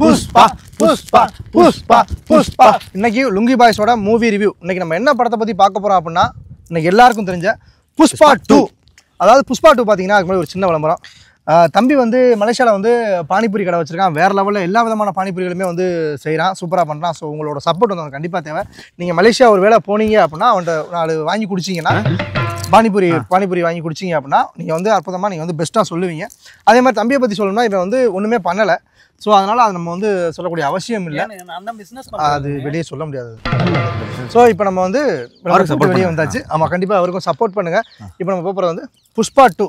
புஷ்பா புஷ்பா புஷ்பா புஷ்பா. இன்னைக்கு lungi பாய்ஸோட movie review. இன்னைக்கு நம்ம என்ன படத்தை பற்றி பார்க்க போகிறோம் அப்படின்னா, இன்னைக்கு எல்லாருக்கும் தெரிஞ்ச புஷ்பா 2. அதாவது புஷ்பா 2 பார்த்தீங்கன்னா அதுக்கு முன்னாடி ஒரு சின்ன விளம்பரம். தம்பி வந்து மலேசியாவில் வந்து பானிபூரி கடை வச்சிருக்கான். வேறு லெவலில் எல்லா விதமான பானிபூரிகளுமே வந்து செய்கிறான், சூப்பராக பண்ணுறான். ஸோ உங்களோட சப்போர்ட் வந்து கண்டிப்பாக தேவை. நீங்கள் மலேசியா ஒரு வேளை போனீங்க அப்படின்னா அவன்கிட்ட 4 வாங்கி குடிச்சிங்கன்னா, பானிபூரி வாங்கி குடிச்சிங்க அப்படின்னா நீங்கள் வந்து அற்புதமாக நீங்கள் வந்து பெஸ்ட்டாக சொல்லுவீங்க. அதே மாதிரி தம்பியை பற்றி சொல்லணும்னா இவன் வந்து ஒன்றுமே பண்ணலை. ஸோ அதனால் அது நம்ம வந்து சொல்லக்கூடிய அவசியம் இல்லை, அது வெளியே சொல்ல முடியாது. ஸோ இப்போ நம்ம வந்து வெளியே வந்தாச்சு. ஆமாம், கண்டிப்பாக அவருக்கும் சப்போர்ட் பண்ணுங்கள். இப்போ நம்ம போகிறது வந்து புஷ்பா 2.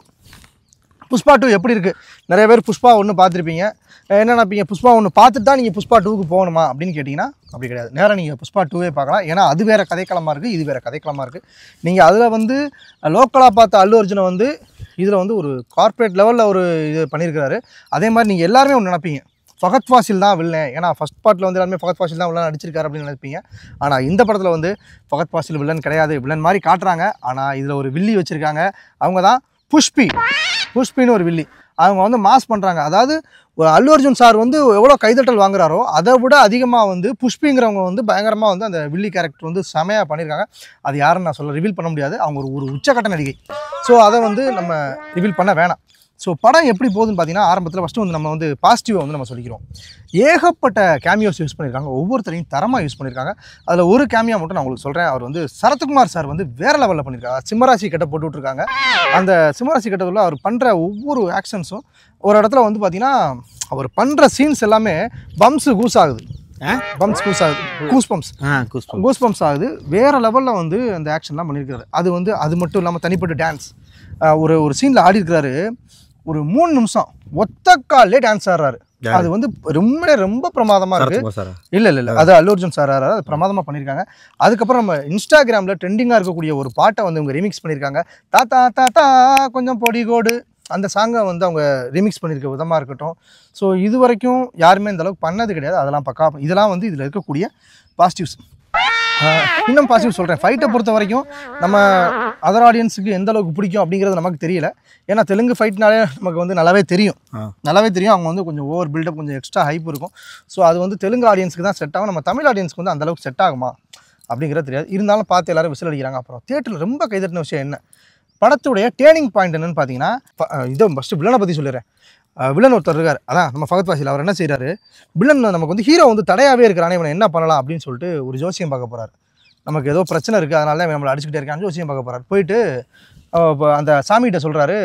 புஷ்பா 2 எப்படி இருக்குது? நிறைய பேர் புஷ்பா 1 பார்த்துருப்பீங்க. என்ன நினைப்பீங்க, புஷ்பா 1 பார்த்துட்டு தான் நீங்கள் புஷ்பா 2க்கு போகணுமா அப்படின்னு கேட்டிங்கன்னா அப்படி கிடையாது. நேராக நீங்கள் புஷ்பா 2வே பார்க்கலாம். ஏன்னா அது வேறு கதைக்களமாக இருக்குது, இது வேறு கதைக்களமாக இருக்குது. நீங்கள் அதில் வந்து லோக்கலாக பார்த்த அல்லு அர்ஜுனை வந்து இதில் வந்து ஒரு கார்ப்பரேட் லெவலில் ஒரு இது பண்ணியிருக்கிறாரு. அதே மாதிரி நீங்கள் எல்லாருமே ஒன்று நினைப்பீங்க, ஃபகத் ஃபாசில் தான் வில்லன். ஏன்னா ஃபஸ்ட் பார்ட்டில் வந்து எல்லாருமே ஃபகத் ஃபாசில் தான் வில்லன் நடிச்சிருக்காரு அப்படின்னு நினைப்பீங்க. ஆனால் இந்த படத்தில் வந்து ஃபகத் ஃபாசில் வில்லன் கிடையாது, வில்லன் மாதிரி காட்டுறாங்க. ஆனால் இதில் ஒரு வில்லி வச்சுருக்காங்க. அவங்க தான் புஷ்பின்னு ஒரு வில்லி. அவங்க வந்து மாஸ் பண்ணுறாங்க. அதாவது அல்லு அர்ஜுன் சார் வந்து எவ்வளோ கைதட்டல் வாங்குறாரோ அதை விட அதிகமாக வந்து புஷ்பிங்கிறவங்க வந்து பயங்கரமாக வந்து அந்த வில்லி கேரக்டர் வந்து செமையாக பண்ணியிருக்காங்க. அது யாருன்னு நான் சொல்ல ரிவீல் பண்ண முடியாது, அவங்க ஒரு உச்சக்கட்ட நடிகை. ஸோ அதை வந்து நம்ம ரிவீல் பண்ண வேணாம். ஸோ படம் எப்படி போகுதுன்னு பார்த்தீங்கன்னா, ஆரம்பத்தில் ஃபஸ்ட்டு வந்து நம்ம வந்து பாசிட்டிவாக வந்து நம்ம சொல்லிக்கிறோம். ஏகப்பட்ட கேமியோஸ் யூஸ் பண்ணியிருக்காங்க, ஒவ்வொருத்தரையும் தரமாக யூஸ் பண்ணியிருக்காங்க. அதில் ஒரு கேமியா மட்டும் நான் உங்களுக்கு சொல்கிறேன். அவர் வந்து சரத்குமார் சார் வந்து வேறு லெவலில் பண்ணியிருக்காங்க. சிம்மராசி கட்டை போட்டு விட்ருக்காங்க. அந்த சிம்மராசி கட்டத்தில் அவர் பண்ணுற ஒவ்வொரு ஆக்ஷன்ஸும் ஒரு இடத்துல வந்து பார்த்தீங்கன்னா, அவர் பண்ணுற சீன்ஸ் எல்லாமே கூஸ் ஆகுது. வேறு லெவலில் வந்து அந்த ஆக்ஷன்லாம் பண்ணியிருக்காரு. அது வந்து அது மட்டும் இல்லாமல் தனிப்பட்ட டான்ஸ் ஒரு சீனில் ஆடி இருக்கிறாரு. ஒரு 3 நிமிஷம் ஒத்த காலே டான்ஸ் ஆடுறாரு. அது வந்து ரொம்ப பிரமாதமாக இருக்குது. இல்லை அது அல்லு அர்ஜுன் சார் ஆடுறாரு, அது பிரமாதமாக பண்ணியிருக்காங்க. அதுக்கப்புறம் நம்ம இன்ஸ்டாகிராமில் ட்ரெண்டிங்காக இருக்கக்கூடிய ஒரு பாட்டை வந்து இவங்க ரீமிக்ஸ் பண்ணியிருக்காங்க. தாத்தா தாத்தா கொஞ்சம் பொடிகோடு, அந்த சாங்கை வந்து அவங்க ரீமிக்ஸ் பண்ணியிருக்க விதமாக இருக்கட்டும். ஸோ இது வரைக்கும் யாருமே இந்த அளவுக்கு பண்ணது கிடையாது. அதெல்லாம் பக்கா. இதெல்லாம் வந்து இதில் இருக்கக்கூடிய பாசிட்டிவ்ஸ். இன்னும் பாசிட்டிவ் சொல்கிறேன். ஃபைட்டை பொறுத்த வரைக்கும் நம்ம அதர் ஆடியன்ஸுக்கு எந்த அளவுக்கு பிடிக்கும் அப்படிங்கிறது நமக்கு தெரியல. ஏன்னா தெலுங்கு ஃபைட்னாலே நமக்கு வந்து நல்லாவே தெரியும். அவங்க வந்து கொஞ்சம் ஓவர் பில்டப், கொஞ்சம் எக்ஸ்ட்ரா ஹைப் இருக்கும். ஸோ அது வந்து தெலுங்கு ஆடியன்ஸுக்கு தான் செட் ஆகும். நம்ம தமிழ் ஆடியன்ஸுக்கு வந்து அந்தளவுக்கு செட் ஆகுமா அப்படிங்கிறது தெரியாது. இருந்தாலும் பார்த்து எல்லோரும் விசில் அடிக்கிறாங்க. அப்புறம் தியேட்டரில் ரொம்ப கைதட்டின விஷயம் என்ன, படத்துடைய டேர்னிங் பாயிண்ட் என்னன்னு பார்த்தீங்கன்னா, இதை ஃபஸ்ட்டு வில்லனை பற்றி சொல்லிடுறேன். வில்லன் ஒருத்தர் இருக்கார், அதான் நம்ம ஃபகத் ஃபாசில். அவர் என்ன செய்கிறாரு, வில்லன் நமக்கு வந்து ஹீரோ வந்து தடையாகவே இருக்கிறானே, இவனை என்ன பண்ணலாம் அப்படின்னு சொல்லிட்டு ஒரு ஜோசியம் பார்க்க போகிறார். நமக்கு ஏதோ பிரச்சனை இருக்குது, அதனால தான் நம்மளை அடிச்சுக்கிட்டே இருக்கான்னு ஜோசியம் பார்க்க போகிறார். போயிட்டு அந்த சாமிகிட்ட சொல்கிறாரு,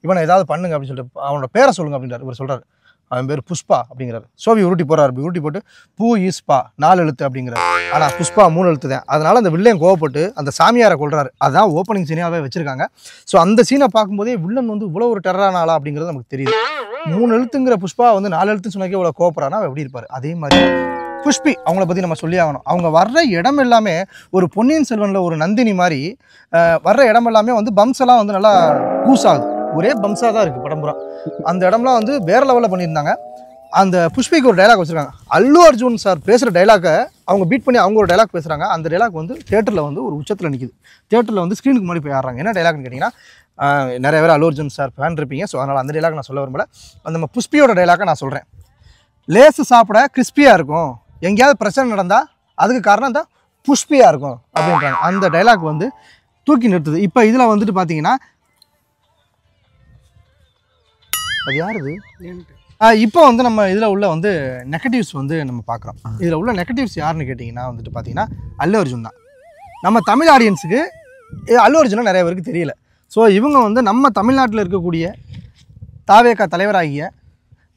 இவனை ஏதாவது பண்ணுங்க அப்படின்னு சொல்லிட்டு, அவனோட பேரை சொல்லுங்க அப்படின்றார். இவர் சொல்கிறார், அவன் பேர் புஷ்பா அப்படிங்கிறார். சோவி உருட்டி போகிறார். உருட்டி போட்டு பூ ஈஸ்பா 4 எழுத்து அப்படிங்கிறார். ஆனால் புஷ்பா 3 எழுத்து தான். அதனால் அந்த வில்லன் கோவப்பட்டு அந்த சாமியாரை கொள்றாரு. அதுதான் ஓப்பனிங் சீனாகவே வச்சுருக்காங்க. ஸோ அந்த சீனை பார்க்கும்போதே வில்லன் வந்து இவ்வளோ ஒரு டெரரான ஆளா அப்படிங்கிறது நமக்கு தெரியுது. 3 எழுத்துங்கிற புஷ்பா வந்து 4 எழுத்துன்னு சொன்னாக்கே இவ்வளோ கோவப்படுறானா எப்படி இருப்பார். அதே மாதிரி புஷ்பி அவங்கள பற்றி நம்ம சொல்லி ஆகணும். அவங்க வர்ற இடம் எல்லாமே ஒரு பொன்னியின் செல்வனில் ஒரு நந்தினி மாதிரி வர்ற இடம் எல்லாமே வந்து பம்ஸ் எல்லாம் வந்து நல்லா கூஸ் ஆகுது. ஒரே பம்ஸாக தான் இருக்குது படம்புறா. அந்த இடம்லாம் வந்து வேறு லெவலில் பண்ணியிருந்தாங்க. அந்த புஷ்பிக்கு ஒரு டைலாக் வச்சுருக்காங்க. அல்லு அர்ஜுன் சார் பேசுகிற டைலாக்கை அவங்க பீட் பண்ணி அவங்க ஒரு டைலாக் பேசுகிறாங்க. அந்த டைலாக் வந்து தியேட்டரில் வந்து ஒரு உச்சத்தில் நிற்கிது. தியேட்டரில் வந்து ஸ்க்ரீனுக்கு முன்னாடி போய் ஆடுறாங்க. என்ன டைலாக்னு கேட்டிங்கன்னா, நிறைய பேர் அல்லு அர்ஜுன் சார் ஃபேன் இருப்பீங்க. ஸோ அதனால் அந்த டைலாக் நான் சொல்ல விரும்பல. அந்த நம்ம புஷ்பியோட டைலாக்கை நான் சொல்கிறேன். லேசு சாப்பிட கிறிஸ்பியாக இருக்கும், எங்கேயாவது பிரச்சனை நடந்தால் அதுக்கு காரணம் இந்த புஷ்பியாக இருக்கும் அப்படின்றாங்க. அந்த டைலாக் வந்து தூக்கி நிறுத்துது. இப்போ இதில் வந்துட்டு பார்த்தீங்கன்னா, அது யாருது? இப்போ வந்து நம்ம இதில் உள்ள வந்து நெகட்டிவ்ஸ் வந்து நம்ம பார்க்குறோம். இதில் உள்ள நெகட்டிவ்ஸ் யாருன்னு கேட்டிங்கன்னா வந்துட்டு பார்த்தீங்கன்னா அல்லு அர்ஜுன் தான். நம்ம தமிழ் ஆடியன்ஸுக்கு அல்லு அர்ஜுனா நிறைய பேருக்கு தெரியல. ஸோ இவங்க வந்து நம்ம தமிழ்நாட்டில் இருக்கக்கூடிய தாவேகா தலைவராகிய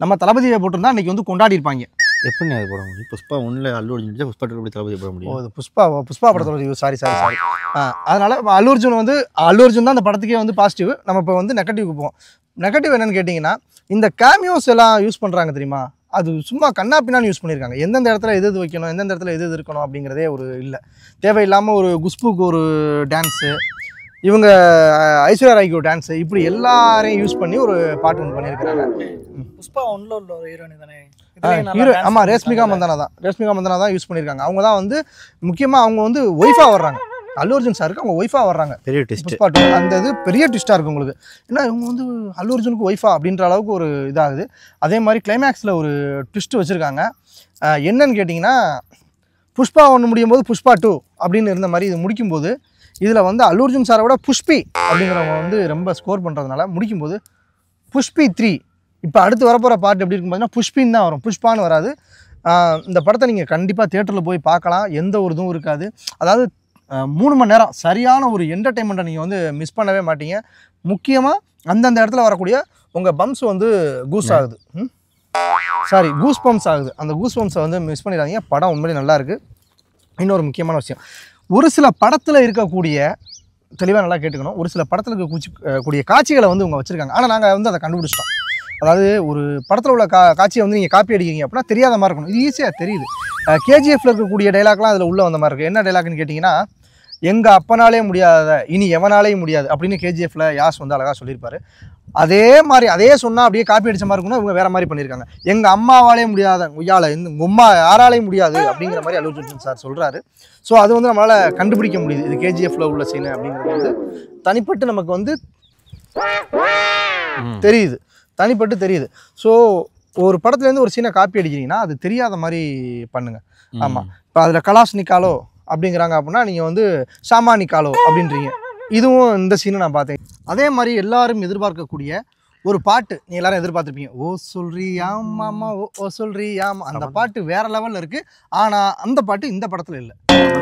நம்ம தளபதியை போட்டிருந்தா இன்றைக்கி வந்து கொண்டாடி இருப்பாங்க. எப்படி அது போட முடியும்? புஷ்பா 1ல் அல்லு அர்ஜுன், புஷ்பா 2 தளபதி போட முடியும். அது புஷ்பா படத்தோட சாரி. அதனால் அல்லு அர்ஜுன் தான் அந்த படத்துக்கே வந்து பாசிட்டிவ். நம்ம இப்போ வந்து நெகட்டிவ்க்கு போவோம். நெகட்டிவ் என்னென்னு கேட்டிங்கன்னா, இந்த கேமியோஸ் எல்லாம் யூஸ் பண்ணுறாங்க தெரியுமா, அது சும்மா கண்ணா பின்னான்னு யூஸ் பண்ணியிருக்காங்க. எந்தெந்த இடத்துல எது வைக்கணும், எந்தெந்த இடத்துல எது இருக்கணும் அப்படிங்கிறதே ஒரு இல்லை. தேவையில்லாமல் ஒரு குஷ்புக்கு ஒரு டான்ஸு, இவங்க ஐஸ்வர்யா ராய்க்கு ஒரு டான்ஸு, இப்படி எல்லாரையும் யூஸ் பண்ணி ஒரு பாட்டு ஒன்று பண்ணியிருக்கிறாங்க. புஷ்பா 1ல் உள்ள ஒரு ஹீரோனி தானே ஹீரோ? ஆமாம், ரேஷ்மிகா மந்தனா தான் யூஸ் பண்ணியிருக்காங்க. அவங்க தான் வந்து முக்கியமாக அவங்க வந்து ஒய்ஃபாக வர்றாங்க. அல்லு அர்ஜுன் சாருக்கு அவங்க ஒய்ஃபாக வர்றாங்க. பெரிய ட்விஸ்ட். புஷ்பா 2 அந்த இது பெரிய ட்விஸ்ட்டாக இருக்குது உங்களுக்கு. ஏன்னா இவங்க வந்து அல்லு அர்ஜுனுக்கு ஒய்ஃபா அப்படின்ற அளவுக்கு ஒரு இதாகுது. அதே மாதிரி கிளைமேக்ஸில் ஒரு ட்விஸ்ட் வச்சுருக்காங்க. என்னன்னு கேட்டிங்கன்னா, புஷ்பா 1 முடியும் போது புஷ்பா 2 அப்படின்னு இருந்த மாதிரி இது முடிக்கும்போது இதில் வந்து அல்லு அர்ஜுன் சாரை விட புஷ்பி அப்படிங்கிறவங்க வந்து ரொம்ப ஸ்கோர் பண்ணுறதுனால முடிக்கும்போது புஷ்பி 3 இப்போ அடுத்து வரப்போகிற பார்ட் எப்படி இருக்கும் பார்த்தீங்கன்னா புஷ்பின்னு தான் வரும், புஷ்பான்னு வராது. இந்த படத்தை நீங்கள் கண்டிப்பாக தியேட்டரில் போய் பார்க்கலாம், எந்த ஒரு இதுவும் இருக்காது. அதாவது 3 மணி நேரம் சரியான ஒரு என்டர்டெயின்மெண்ட்டை நீங்கள் வந்து மிஸ் பண்ணவே மாட்டீங்க. முக்கியமாக அந்தந்த இடத்துல வரக்கூடிய உங்கள் பம்ப்ஸ் வந்து கூஸ் ஆகுது, கூஸ் பம்ப்ஸ் ஆகுது. அந்த கூஸ் பம்ப்ஸை வந்து மிஸ் பண்ணிடாதீங்க. படம் உண்மையிலே நல்லாயிருக்கு. இன்னொரு முக்கியமான விஷயம், ஒரு சில படத்தில் இருக்கக்கூடிய தெளிவாக நல்லா கேட்டுக்கணும், ஒரு சில படத்தில் இருக்கக்கூடிய காட்சிகளை வந்து இவங்க வச்சுருக்காங்க. ஆனால் நாங்கள் வந்து அதை கண்டுபிடிச்சிட்டோம். அதாவது ஒரு படத்தில் உள்ள காட்சியை வந்து நீங்கள் காப்பி அடிக்கிறீங்க அப்படின்னா தெரியாத மாதிரி இருக்கணும். இது ஈஸியாக தெரியுது. கேஜிஎஃப்ல இருக்கக்கூடிய டைலாக்லாம் அதில் உள்ளே வந்த மாதிரி இருக்குது. என்ன டைலாக்னு கேட்டிங்கன்னா, எங்கள் அப்பனாலே முடியாத இனி எவனாலேயும் முடியாது அப்படின்னு கேஜிஎஃப்ல யாஸ் வந்து அழகாக சொல்லியிருப்பார். அதே மாதிரி அதே சொன்னால் அப்படியே காப்பி அடித்த மாதிரி இருக்கணும். இவங்க வேறு மாதிரி பண்ணியிருக்காங்க. எங்கள் அம்மாவாலே முடியாத உய்யால உங்கள் அம்மா யாராலையும் முடியாது அப்படிங்கிற மாதிரி அல்லு அர்ஜுன் சார் சொல்கிறாரு. ஸோ அது வந்து நம்மளால் கண்டுபிடிக்க முடியுது. இது கேஜிஎஃப்ல உள்ள சீனு அப்படிங்கிறது வந்து தனிப்பட்டு நமக்கு வந்து தெரியுது, தனிப்பட்டு தெரியுது. ஸோ ஒரு படத்துலேருந்து ஒரு சீனை காப்பி அடிக்கிறீங்கன்னா அது தெரியாத மாதிரி பண்ணுங்கள். ஆமாம், இப்போ அதில் கலாஷ் நிக்காலோ அப்படிங்கிறாங்க அப்படின்னா நீங்கள் வந்து ஷாமா நிக்காலோ அப்படின்றீங்க. இதுவும் இந்த சீனை நான் பார்த்தேன். அதே மாதிரி எல்லாரும் எதிர்பார்க்கக்கூடிய ஒரு பாட்டு நீ எல்லாரும் எதிர்பார்த்துருப்பீங்க, ஓ சொல்றியா மாமா ஓ சொல்றியா. அந்த பாட்டு வேற லெவலில் இருக்குது. ஆனால் அந்த பாட்டு இந்த படத்தில் இல்லை,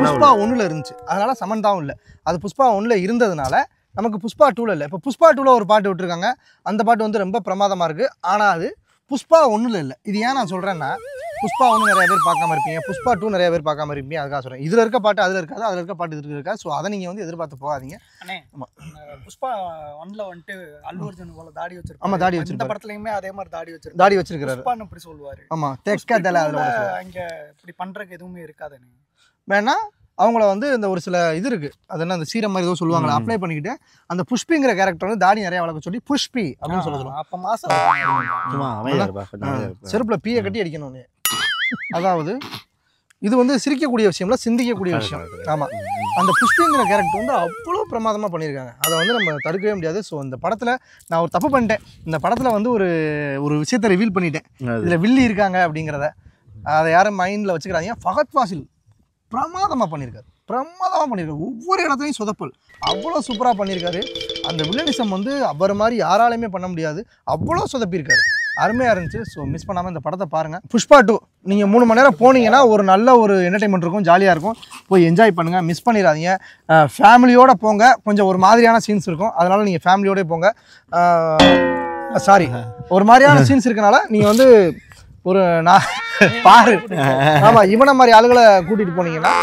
புஷ்பா 1ல் இருந்துச்சு. அதனால் சமந்தாவும் இல்லை. அது புஷ்பா 1ல் இருந்ததுனால நமக்கு புஷ்பா 2ல் இல்லை. இப்போ புஷ்பா 2ல் ஒரு பாட்டு விட்டுருக்காங்க. அந்த பாட்டு வந்து ரொம்ப பிரமாதமாக இருக்குது. ஆனால் அது புஷ்பா 1ல் இல்லை. இது ஏன் நான் சொல்கிறேன்னா, புஷ்பா 1 நிறைய பேர் பார்க்காம இருப்பீங்க, புஷ்பா 2 நிறைய பேர் பார்க்காம இருப்பீங்க. அதுக்காக சொல்கிறேன். இதில் இருக்க பாட்டு அதில் இருக்காது, அதில் இருக்க பாட்டு இதுக்கு இருக்காது. ஸோ அதை நீங்கள் வந்து எதிர்பார்த்து போகாதீங்க. ஆமாம், புஷ்பா 1ல வந்துட்டு அல்லு அர்ஜுன் போல தாடி வச்சிருக்காரு. ஆமாம், தாடி வச்சிருக்காரு. இந்த படத்துலையுமே அதே மாதிரி தாடி வச்சிருக்காரு. புஷ்பான்னு இப்படி சொல்லுவார். ஆமாம், தெக்கதல அதில் இங்கே இப்படி பண்ணுறதுக்கு எதுவுமே இருக்காது. வேணா அவங்கள வந்து இந்த ஒரு சில இது இருக்குது, அது என்ன அந்த சீரம் மாதிரி ஏதோ சொல்லுவாங்களா, அப்ளை பண்ணிக்கிட்டு அந்த புஷ்பிங்கிற கேரக்டர் வந்து தாடி நிறைய வளர்க்க சொல்லி புஷ்பி அப்படின்னு சொல்லுவோம். அப்போ மாசம் செருப்பில் பீயை கட்டி அடிக்கணும்னு. அதாவது இது வந்து சிரிக்கக்கூடிய விஷயம்ல, சிந்திக்கக்கூடிய விஷயம். ஆமாம், அந்த புஷ்பிங்கிற கேரக்டர் வந்து அவ்வளோ பிரமாதமாக பண்ணியிருக்காங்க. அதை வந்து நம்ம தடுக்கவே முடியாது. ஸோ இந்த படத்தில் நான் ஒரு தப்பு பண்ணிட்டேன். இந்த படத்தில் வந்து ஒரு விஷயத்தை ரிவீல் பண்ணிட்டேன், இதில் வில்லி இருக்காங்க அப்படிங்கிறத. அதை யாரும் மைண்டில் வச்சுக்கிறாங்க. ஃபஹத் ஃபாசில் பிரமாதமாக பண்ணியிருக்காரு. ஒவ்வொரு இடத்துலையும் சொதப்பல் அவ்வளோ சூப்பராக பண்ணியிருக்காரு. அந்த வில்லனிசம் வந்து அவர் மாதிரி யாராலையுமே பண்ண முடியாது, அவ்வளோ சொதப்பியிருக்காரு. அருமையாக இருந்துச்சு. ஸோ மிஸ் பண்ணாமல் இந்த படத்தை பாருங்கள். புஷ்பா 2 நீங்கள் 3 மணி நேரம் போனீங்கன்னா ஒரு நல்ல ஒரு என்டர்டைன்மெண்ட் இருக்கும், ஜாலியாக இருக்கும். போய் என்ஜாய் பண்ணுங்கள், மிஸ் பண்ணிடாதீங்க. ஃபேமிலியோடு போங்க. கொஞ்சம் ஒரு மாதிரியான சீன்ஸ் இருக்கும், அதனால் நீங்கள் ஃபேமிலியோடய போங்க. ஒரு மாதிரியான சீன்ஸ் இருக்கனால நீங்கள் வந்து ஒரு பாரு. ஆமாம், இவனை மாதிரி ஆளுகளை கூட்டிகிட்டு போனீங்கன்னா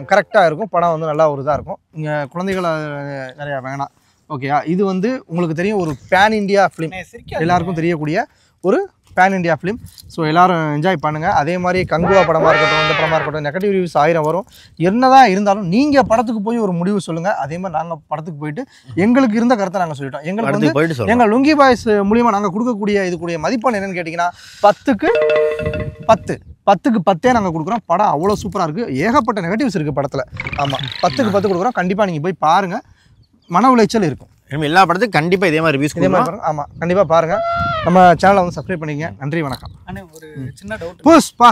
கரெக்டாக இருக்கும். படம் வந்து நல்லா ஒரு இதாக இருக்கும். இங்கே குழந்தைகளை நிறையா வேணாம். ஓகேயா, இது வந்து உங்களுக்கு தெரியும் ஒரு பேன் இண்டியா ஃபிலிம், எல்லாருக்கும் தெரியக்கூடிய ஒரு பேன் இண்டியா ஃபிலிம். ஸோ எல்லோரும் என்ஜாய் பண்ணுங்கள். அதே மாதிரி கங்குவா படமாக இருக்கட்டும், இந்த படமாக இருக்கட்டும், நெகட்டிவ் ரிவ்யூஸ் 1000 வரும். என்னதான் இருந்தாலும் நீங்கள் படத்துக்கு போய் ஒரு முடிவு சொல்லுங்கள். அதே மாதிரி நாங்கள் படத்துக்கு போயிட்டு எங்களுக்கு இருந்த கருத்தை நாங்கள் சொல்லிட்டோம். எங்களுக்கு வந்து எங்கள் லுங்கி பாய்ஸ் மூலியமாக நாங்கள் கொடுக்கக்கூடிய இதுக்கூடிய மதிப்பான என்னென்னு கேட்டிங்கன்னா 10க்கு 10 நாங்கள் கொடுக்குறோம். படம் அவ்வளோ சூப்பராக இருக்குது. ஏகப்பட்ட நெகட்டிவ்ஸ் இருக்குது படத்தில். ஆமாம், 10க்கு 10 கொடுக்குறோம். கண்டிப்பாக நீங்கள் போய் பாருங்கள். மன உளைச்சல் இருக்கும். எல்லா படத்துக்கும் கண்டிப்பாக இதே மாதிரி ரிவ்யூஸ் கொடுக்கலாம். ஆமாம், கண்டிப்பாக பாருங்கள். நம்ம சேனலை வந்து சப்ஸ்கிரைப் பண்ணிக்கங்க. நன்றி, வணக்கம். ஒரு சின்ன டவுட், புஷ்பா